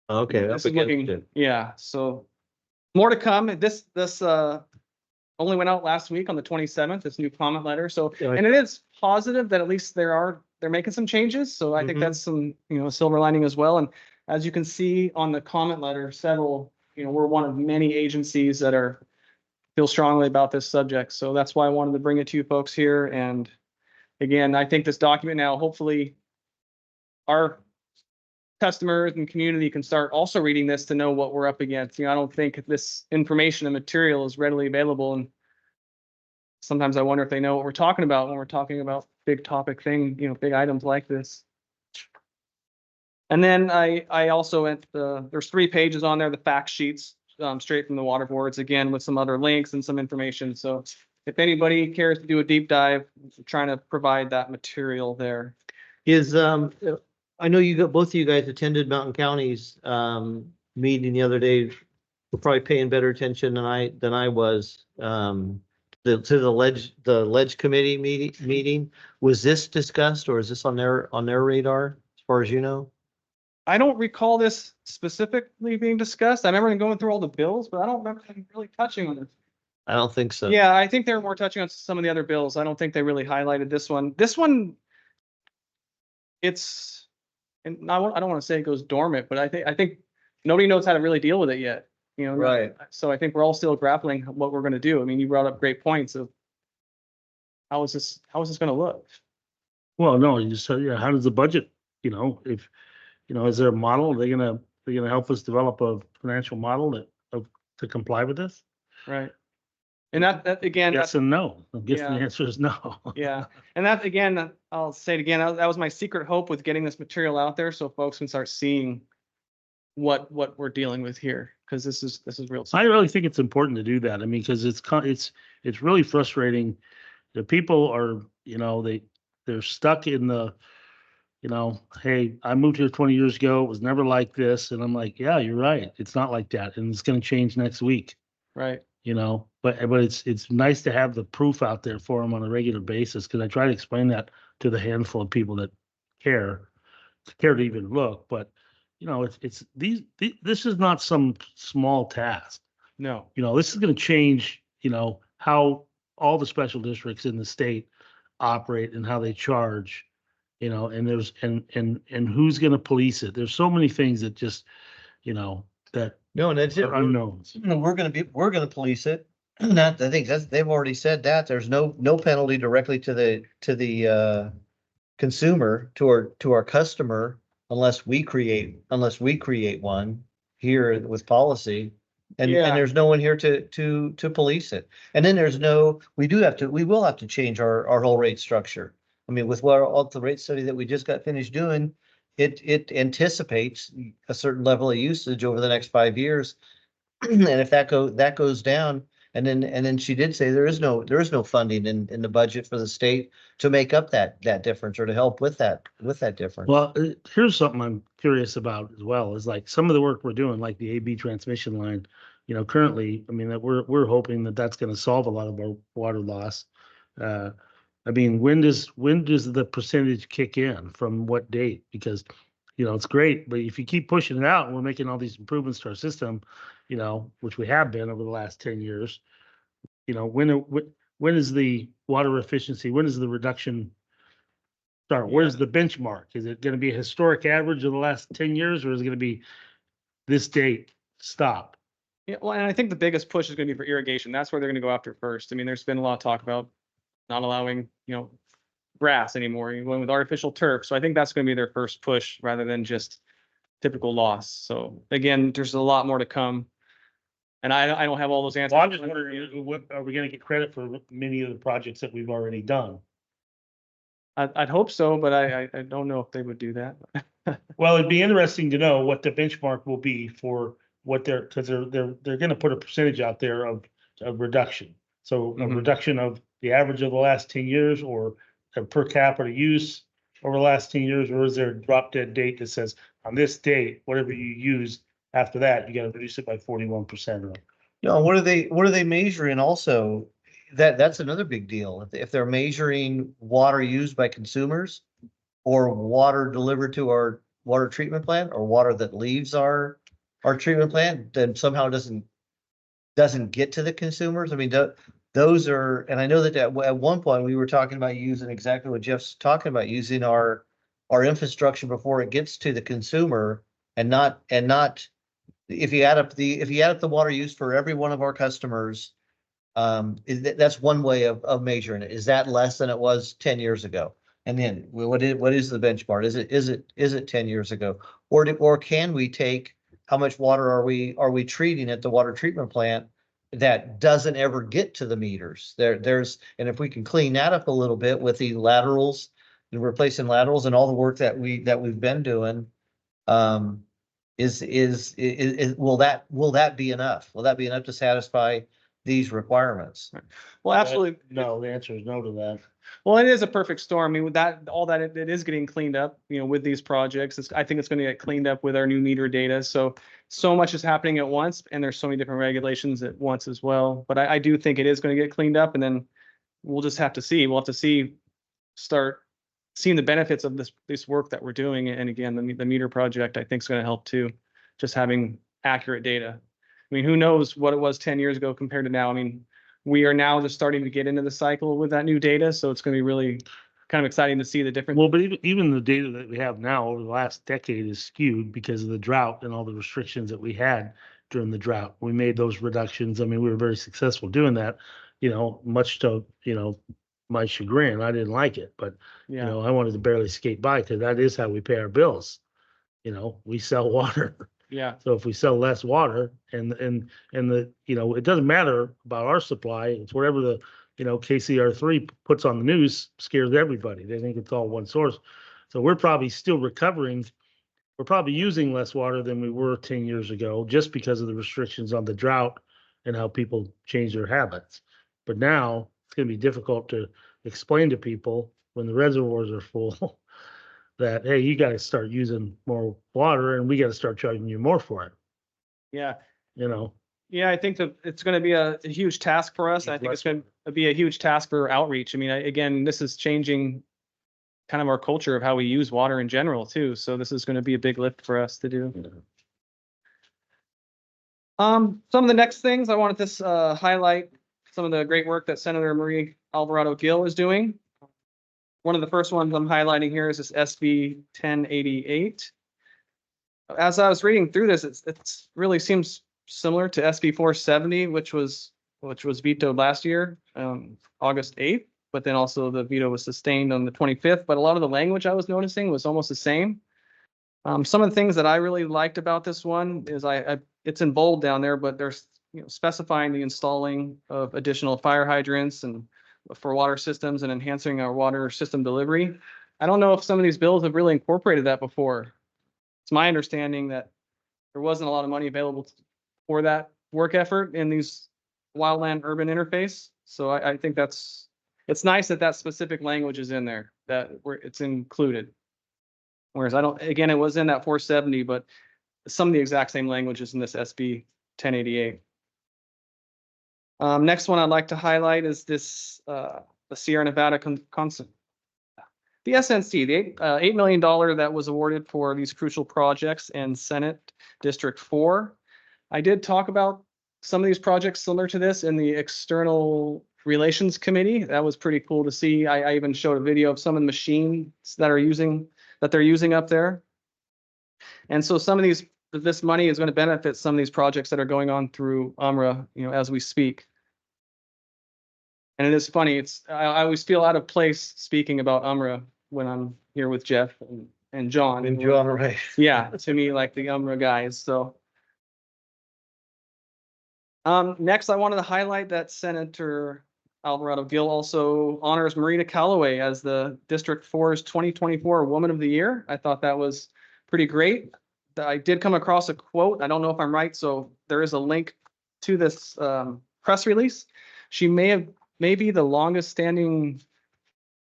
Okay. This is looking, yeah, so more to come. This only went out last week on the 27th, this new comment letter. So, and it is positive that at least they're making some changes. So I think that's some, silver lining as well. And as you can see on the comment letter, several, we're one of many agencies that are feel strongly about this subject. So that's why I wanted to bring it to you folks here. And again, I think this document now, hopefully our customers and community can start also reading this to know what we're up against. I don't think this information and material is readily available. And sometimes I wonder if they know what we're talking about when we're talking about big topic thing, big items like this. And then I also went, there's 3 pages on there, the fact sheets, straight from the water boards, again, with some other links and some information. So if anybody cares to do a deep dive, I'm trying to provide that material there. Is, I know both of you guys attended Mountain County's, meeting the other day. We're probably paying better attention than I was, to the ledge committee meeting. Was this discussed or is this on their radar as far as you know? I don't recall this specifically being discussed. I remember them going through all the bills, but I don't remember them really touching on it. I don't think so. Yeah, I think they were more touching on some of the other bills. I don't think they really highlighted this one. This one, it's, and I don't want to say it goes dormant, but I think nobody knows how to really deal with it yet. Right. So I think we're all still grappling what we're going to do. I mean, you brought up great points of how is this going to look? Well, no, you said, yeah, how does the budget, if, is there a model? They're gonna help us develop a financial model to comply with this? Right. And that again, Yes and no. I guess the Yeah. answer is no. yeah. And that again, I'll say it again, that was my secret hope with getting this material out there so folks can start seeing what we're dealing with here, because this is real. I really think it's important to do that. I mean, because it's really frustrating. The people are, they're stuck in the, hey, I moved here 20 years ago. It was never like this. And I'm like, yeah, you're right. It's not like that. And it's going to change next week, Right. but it's nice to have the proof out there for them on a regular basis. Cause I try to explain that to the handful of people that care to even look, but this is not some small task. No. This is going to change, how all the special districts in the state operate and how they charge, and there's, and who's going to police it. There's so many things that just, that No, and that's it. are unknowns. We're gonna police it. I think they've already said that. There's no penalty directly to the consumer, to our customer, unless we create one here with policy. And Yeah. there's no one here to police it. And then we will have to change our whole rate structure. I mean, with all the rate study that we just got finished doing, it anticipates a certain level of usage over the next 5 years. And if that goes down, and then she did say there is no funding in the budget for the state to make up that difference or to help with that difference. Well, here's something I'm curious about as well, is like some of the work we're doing, like the AB transmission line, currently, I mean, that we're hoping that that's going to solve a lot of our water loss. I mean, when does the percentage kick in, from what date? Because, it's great, but if you keep pushing it out and we're making all these improvements to our system, which we have been over the last 10 years, when is the water efficiency? When is the reduction start? Where's the benchmark? Is it going to be a historic average of the last 10 years, or is it going to be this date stop? Yeah, well, and I think the biggest push is going to be for irrigation. That's where they're going to go after first. I mean, there's been a lot of talk about not allowing, grass anymore, you're going with artificial turf. So I think that's going to be their first push rather than just typical loss. So again, there's a lot more to come. And I don't have all those answers. Well, I'm just wondering, what, are we going to get credit for many of the projects that we've already done? I'd hope so, but I don't know if they would do that. Well, it'd be interesting to know what the benchmark will be for what because they're going to put a percentage out there of reduction. So a Mhm. reduction of the average of the last 10 years, or a per capita use over the last 10 years, or is there a drop dead date that says on this date, whatever you use after that, you got to reduce it by 41%? No, what are they measuring also? That's another big deal. If they're measuring water used by consumers, or water delivered to our water treatment plant, or water that leaves our treatment plant, then somehow doesn't get to the consumers. I mean, those are, and I know that at one point we were talking about using exactly what Jeff's talking about, using our infrastructure before it gets to the consumer, and not if you add up the water used for every one of our customers, That's one way of measuring it. Is that less than it was 10 years ago? And then what is the benchmark? Is it 10 years ago? Or can we take, how much water are we treating at the water treatment plant that doesn't ever get to the meters? And if we can clean that up a little bit with the laterals and replacing laterals and all the work that we've been doing, will that be enough? Will that be enough to satisfy these requirements? Well, absolutely. No, the answer is no to that. Well, it is a perfect storm. I mean, with that, all that it is getting cleaned up, with these projects. I think it's going to get cleaned up with our new meter data. So much is happening at once, and there's so many different regulations at once as well. But I do think it is going to get cleaned up, and then we'll just have to see. We'll have to start seeing the benefits of this work that we're doing. And again, the meter project, I think, is going to help too, just having accurate data. I mean, who knows what it was 10 years ago compared to now? I mean, we are now just starting to get into the cycle with that new data. So it's going to be really kind of exciting to see the difference. Well, but even the data that we have now over the last decade is skewed because of the drought and all the restrictions that we had during the drought. We made those reductions. I mean, we were very successful doing that, much to, my chagrin. I didn't like it, but, Yeah. I wanted to barely skate by because that is how we pay our bills. We sell water. Yeah. So if we sell less water and the, it doesn't matter about our supply, it's whatever the, KCR3 puts on the news scares everybody. They think it's all one source. So we're probably still recovering. We're probably using less water than we were 10 years ago just because of the restrictions on the drought and how people change their habits. But now it's going to be difficult to explain to people when the reservoirs are full that, hey, you got to start using more water and we got to start charging you more for it. Yeah. Yeah, I think that it's going to be a huge task for us. I think it's going to be a huge task for outreach. I mean, again, this is changing kind of our culture of how we use water in general too. So this is going to be a big lift for us to do. Some of the next things I wanted to highlight some of the great work that Senator Marie Alvarado Gill is doing. One of the first ones I'm highlighting here is this SB 1088. As I was reading through this, it really seems similar to SB 470, which was vetoed last year, August 8th, but then also the veto was sustained on the 25th. But a lot of the language I was noticing was almost the same. Some of the things that I really liked about this one is it's in bold down there, but there's specifying the installing of additional fire hydrants and for water systems and enhancing our water system delivery. I don't know if some of these bills have really incorporated that before. It's my understanding that there wasn't a lot of money available for that work effort in these wildland urban interface. So I think it's nice that specific language is in there, that it's included. Whereas again, it was in that 470, but some of the exact same language is in this SB 1088. Next one I'd like to highlight is this, the Sierra Nevada the SNC, the $8 million that was awarded for these crucial projects in Senate District 4. I did talk about some of these projects similar to this in the External Relations Committee. That was pretty cool to see. I even showed a video of some of the machines that they're using up there. And so some of this money is going to benefit some of these projects that are going on through UMRA, as we speak. And it is funny. I always feel out of place speaking about UMRA when I'm here with Jeff and John. And John, right? Yeah, to me, like the UMRA guys. So next, I wanted to highlight that Senator Alvarado Gill also honors Marita Calloway as the District 4's 2024 Woman of the Year. I thought that was pretty great. I did come across a quote. I don't know if I'm right, so there is a link to this press release. She may be the longest standing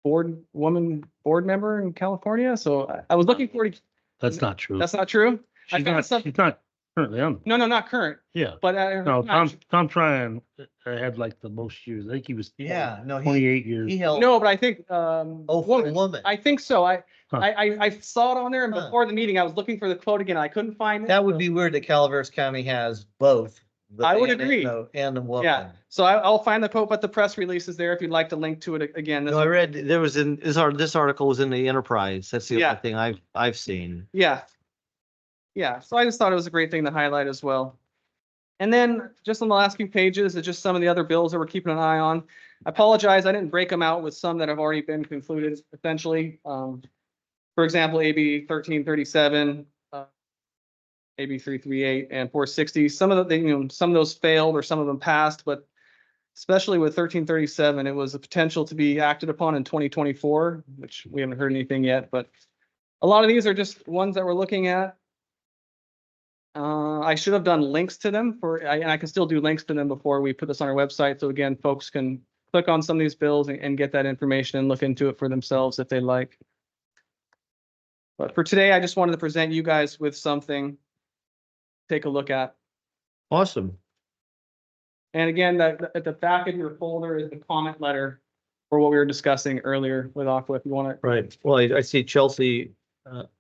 board member in California. So I was looking for it. that's not true. That's not true. She's not currently on. No, not current. Yeah. But No, Tom Tryon had like the most years. I think he was Yeah, no, 28 years. he held. no, but I think Oh, for a woman. I think so. I saw it on there, and Huh. before the meeting, I was looking for the quote again. I couldn't find it. That would be weird that Calaveras County has both. the I would man agree. And the woman. Yeah. So I'll find the quote, but the press release is there if you'd like to link to it again. No, I read, this article was in the Enterprise. That's the Yeah. only thing I've seen. Yeah. So I just thought it was a great thing to highlight as well. And then just on the last few pages, it's just some of the other bills that we're keeping an eye on. I apologize, I didn't break them out with some that have already been concluded essentially. For example, AB 1337, AB 338 and 460. Some of the, some of those failed or some of them passed, but especially with 1337, it was a potential to be acted upon in 2024, which we haven't heard anything yet, but a lot of these are just ones that we're looking at. I should have done links to them and I can still do links to them before we put this on our website. So again, folks can click on some of these bills and get that information and look into it for themselves if they like. But for today, I just wanted to present you guys with something to take a look at. Awesome. And again, at the back of your folder is the comment letter for what we were discussing earlier with Aqua, if you want to. Right. Well, I see Chelsea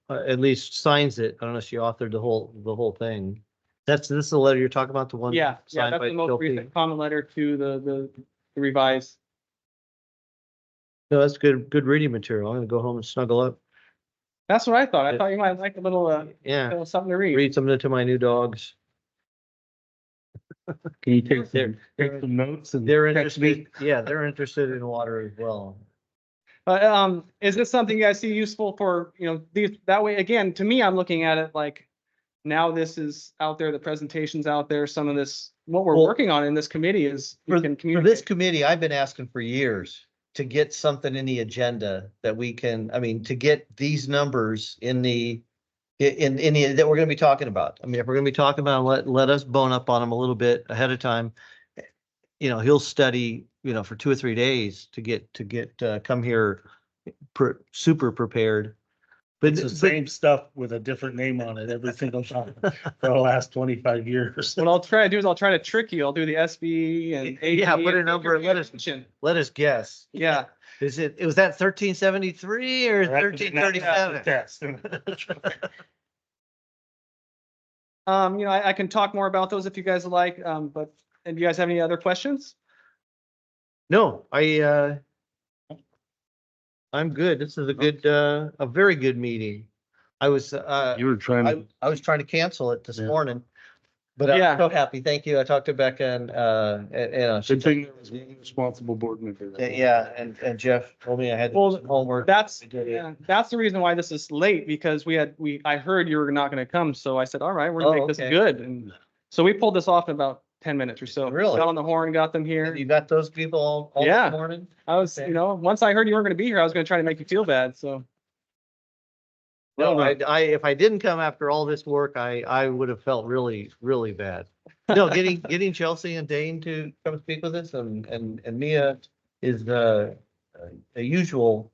at least signs it. I don't know if she authored the whole thing. This is the letter you're talking about, the one? Yeah, signed that's by the most Chelsea? recent comment letter to the revised. No, that's good reading material. I'm gonna go home and snuggle up. That's what I thought. I thought you might like a little, Yeah, little something to read. read something to my new dogs. Can you take They're- some notes and? They're text me? interested, yeah, they're interested in water as well. Is this something you guys see useful for, these, that way, again, to me, I'm looking at it like, now this is out there, the presentation's out there, some of this, what we're Well, working on in this committee is. we For can this communicate. committee, I've been asking for years to get something in the agenda that we can, to get these numbers in the, that we're gonna be talking about. I mean, if we're gonna be talking about, 'em, let us bone up on them a little bit ahead of time. He'll study, for 2 or 3 days to get come here super prepared. But It's the same stuff with a different name on it every single time for the last 25 years. What I'll try to do is I'll try to trick you. I'll do the SB and. Yeah, AD put a and number, get let your us- attention. let us guess. Yeah, Was that 1373 or 1337? Test. I can talk more about those if you guys like, but, and do you guys have any other questions? No, I'm good. This is a very good meeting. I was, You were trying to. I was trying to cancel it this Yeah. morning. But Yeah. I'm so happy. Thank you. I talked to Becca and, Good thing there was one responsible board member. yeah, and Jeff told me I had Well, some homework. That's, I did it. yeah, that's the reason why this is late, because I heard you were not gonna come, so I said, all right, we're gonna Oh, make this okay. good, and so we pulled this off in about 10 minutes or so. Really? Got on the horn, got them You here. got those people all Yeah. this morning? I was, Okay. once I heard you weren't gonna be here, I was gonna try to make you feel bad, so. no, if I didn't come after all this work, I would have felt really, really bad. No, getting Chelsea and Dane to come speak with us and Mia is a usual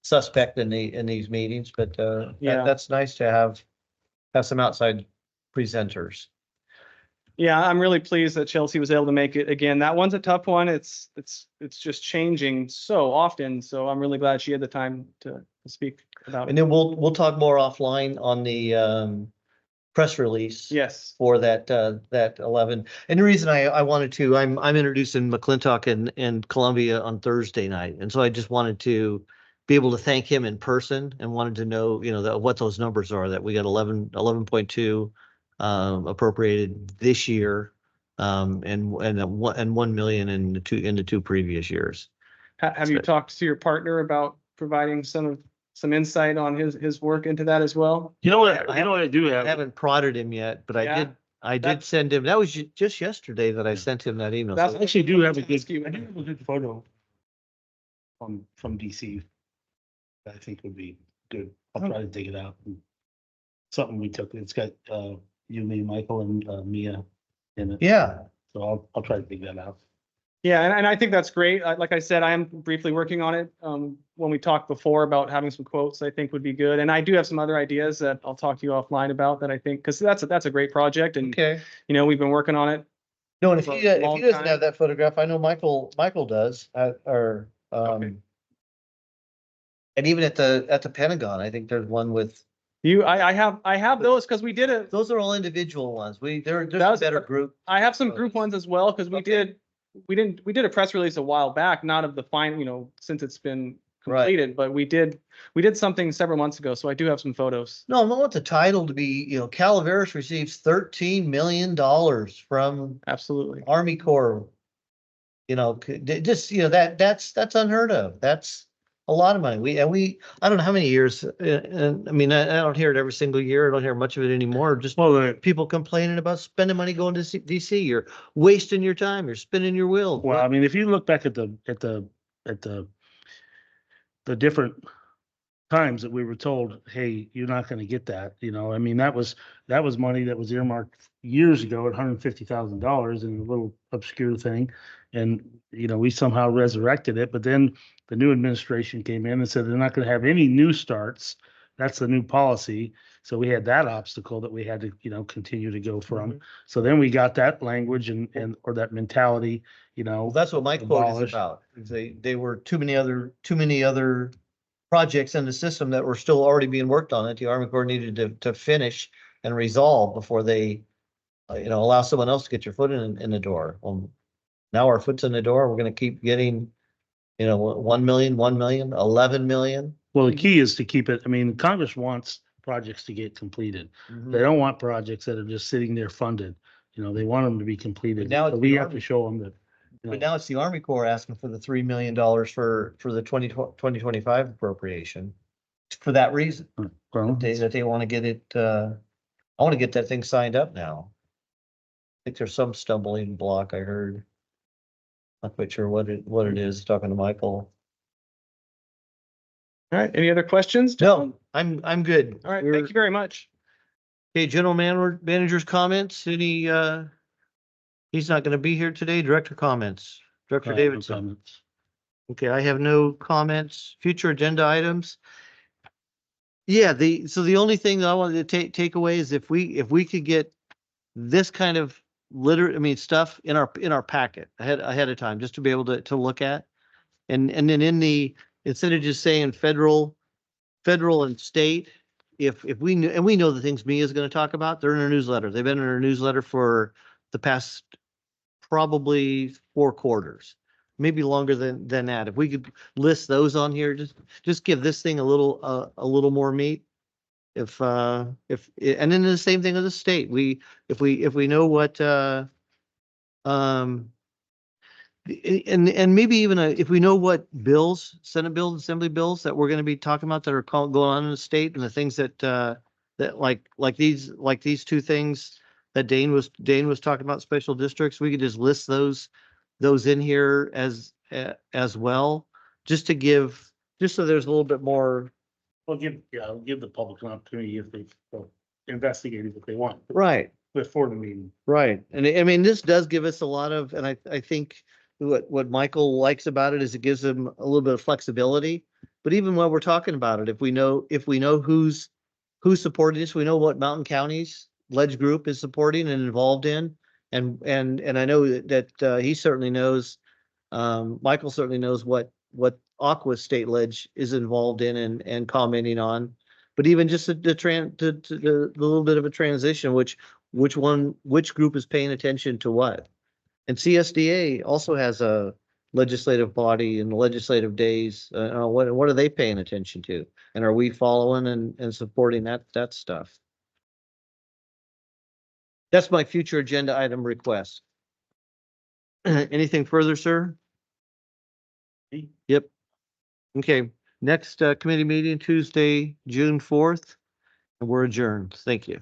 suspect in these meetings, but Yeah. that's nice to have some outside presenters. Yeah, I'm really pleased that Chelsea was able to make it again. That one's a tough one. It's just changing so often, so I'm really glad she had the time to speak about And it. then we'll talk more offline on the press release. Yes, For that 11. And the reason I wanted to, I'm introducing McClintock and Columbia on Thursday night. And so I just wanted to be able to thank him in person and wanted to know, what those numbers are, that we got 11.2 appropriated this year. And 1 million in the two previous years. have you talked to your partner about providing some insight on his work into that as well? You know what I do I have? haven't prodded him yet, but Yeah, I did that's- send him, that was just yesterday that I sent him that email. That's So I actually do have a good, Ask you. I do have a good photo from DC. that I think would be good. I'll try to dig it out. Something we took, it's got, you, me, Michael and Mia in it. Yeah, So I'll try to dig that out. Yeah, and I think that's great. Like I said, I am briefly working on it. When we talked before about having some quotes, I think would be good. And I do have some other ideas that I'll talk to you offline about that I think, because that's a great project and, okay. we've been working on it. No, and if For a he doesn't long time. have that photograph, I know Michael does, or, Okay. and even at the Pentagon, I think there's one with, I have those because we did it. those are all individual ones. There's That a was- better group. I have some group ones as well because we Okay. did a press release a while back, not of the fine, since it's been Right. completed, but we did something several months ago, so I do have some photos. No, I want the title to be, Calaveras receives $13 million from Absolutely. Army Corps. Just, that's unheard of. That's a lot of money. I don't know how many years, and I mean, I don't hear it every single year. I don't hear much of it anymore. Just Well, the, people complaining about spending money going to DC. You're wasting your time. You're spinning your wheels. well, I mean, if you look back at the different times that we were told, hey, you're not going to get that, I mean, that was money that was earmarked years ago at $150,000 in a little obscure thing. And, we somehow resurrected it, but then the new administration came in and said they're not going to have any new starts. That's the new policy. So we had that obstacle that we had to, continue to go from. So then we got that language or that mentality, Well, that's what my quote is abolished. about. They were too many other projects in the system that were still already being worked on that the Army Corps needed to finish and resolve before they, allow someone else to get your foot in the door. Well, now our foot's in the door, we're gonna keep getting, 1 million, 11 million. Well, the key is to keep it, I mean, Congress wants projects to get completed. They don't want projects that are just sitting there funded. They want them to be completed. But now it's So we the have to Army. show them that. But now it's the Army Corps asking for the $3 million for the 2025 appropriation for that reason. Well, That they want to get it, I want to get that thing signed up now. I think there's some stumbling block I heard. Not quite sure what it is, talking to Michael. All right, any other questions? No, I'm good. All right, We're- thank you very much. Okay, manager's comments, he's not gonna be here today. Director comments, Director Davidson. Okay, I have no comments. Future agenda items. Yeah, so the only thing that I wanted to take away is if we could get this kind of stuff in our packet ahead of time, just to be able to look at. And then instead of just saying federal and state, if we knew, and we know the things Mia is going to talk about, they're in her newsletter. They've been in her newsletter for the past probably 4 quarters, maybe longer than that. If we could list those on here, just give this thing a little more meat. And then the same thing with the state. If we know what and maybe even if we know what bills, Senate bills, Assembly bills that we're going to be talking about that are going on in the state, and the things that like these 2 things that Dane was talking about, special districts, we could just list those in here as well, just so there's a little bit more. Well, give the public an opportunity if they investigate it if they want. Right. Before the meeting. Right. And I mean, this does give us a lot of, and I think what Michael likes about it is it gives him a little bit of flexibility. But even while we're talking about it, if we know who's supporting this, we know what Mountain County's ledge group is supporting and involved in. And I know that he certainly knows, Michael certainly knows what Aqua State Ledge is involved in and commenting on. But even just the little bit of a transition, which group is paying attention to what? And CSDA also has a legislative body and legislative days. What are they paying attention to? And are we following and supporting that stuff? That's my future agenda item request. Anything further, sir? Yep. Okay, next committee meeting Tuesday, June 4th, and we're adjourned. Thank you.